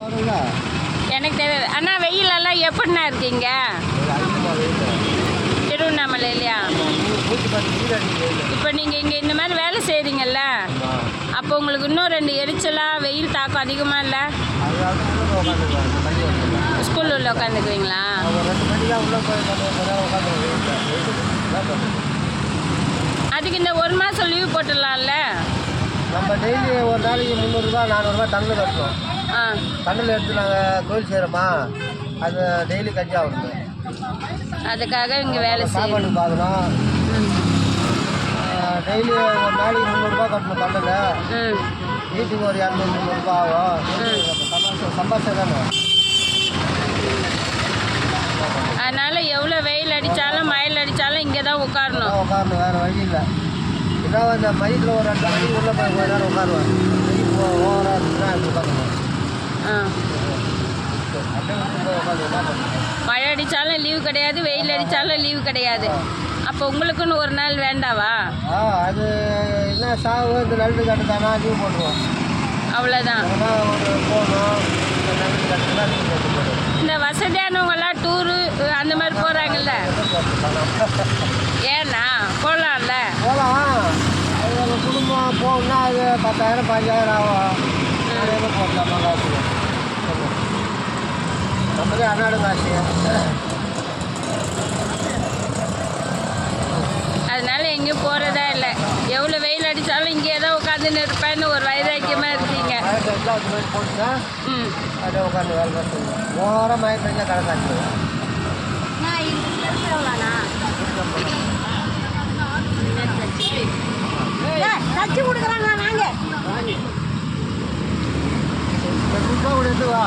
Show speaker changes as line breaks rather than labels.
எனக்கு தெரியாது. அண்ணா வெயிலெல்லாம் எப்படிண்ணா இருக்கீங்க? திருவண்ணாமலையிலையா? இப்போ நீங்கள் இங்கே இந்த மாதிரி வேலை செய்கிறீங்கல்ல, அப்போ உங்களுக்கு இன்னும் 2 எரிச்சலாக வெயில் தாக்கம் அதிகமாக இல்லை? ஸ்கூலில் உள்ள உட்காந்துக்குவீங்களா? அதுக்கு இந்த 1 மாதம் லீவ் போட்டுடலாம்ல?
நம்ம டெய்லி ஒரு நாளைக்கு 300 ரூபா 400 ரூபா டன்னில் கட்டணும். டன்னில் எடுத்து நாங்கள் தொழில் செய்கிறோமா, அது டெய்லி கட்டி ஆகணும்.
அதுக்காக இங்கே வேலை
சாப்பாடு பார்க்கணும். டெய்லி ஒரு நாளைக்கு 300 ரூபா கட்டணும் டன்னில். வீட்டுக்கு ஒரு 200-300 ரூபா ஆகும். சம்பாதிச்சா தானே.
அதனால் எவ்வளோ வெயில் அடித்தாலும் மயில் அடித்தாலும் இங்கே தான் உட்காரணும்.
வேறு வழி இல்லை. இதான் இந்த மையத்தில் ஒரு 2 மணிக்கு உள்ளே போய் கொஞ்ச நேரம் உட்காருவேன். வெயில் ஓவராக இருந்துச்சுன்னா உட்காந்துருவேன்.
மழை அடித்தாலும் லீவு கிடையாது, வெயில் அடித்தாலும் லீவு கிடையாது. அப்போ உங்களுக்குன்னு ஒரு நாள் வேண்டாவா?
அது என்ன சாவு இந்த நல்லது கட்டுதானா லீவ் போட்டுருவோம்.
அவ்வளோதான்.
போகணும் நல்லது கட்டுனா லீவ் போட்டு.
இந்த வசதியானவங்கெல்லாம் டூரு அந்த மாதிரி போகிறாங்கல்ல, ஏன்னா போகலாம்ல?
போகலாம். அது ஒரு குடும்பம் போகணுன்னா அது 10,000 15,000 ஆகும். போடலாமா காசு? நம்மளே அன்னாடு காசு.
அதனால எங்கேயும் போகிறதா இல்லை. எவ்வளோ வெயில் அடித்தாலும் இங்கே தான் உட்காந்துன்னு இருப்பேன்னு ஒரு வைராக்கியமாக இருக்கீங்க.
போட்டுன்னா அப்படியே உட்காந்து வேலை பார்த்துங்க. ஓரம் மயக்கம் பெஞ்சா கடை காய்ச்சி
தச்சு கொடுக்குறாங்க. நாங்கள்
ரூபா கூட எடுத்து வா.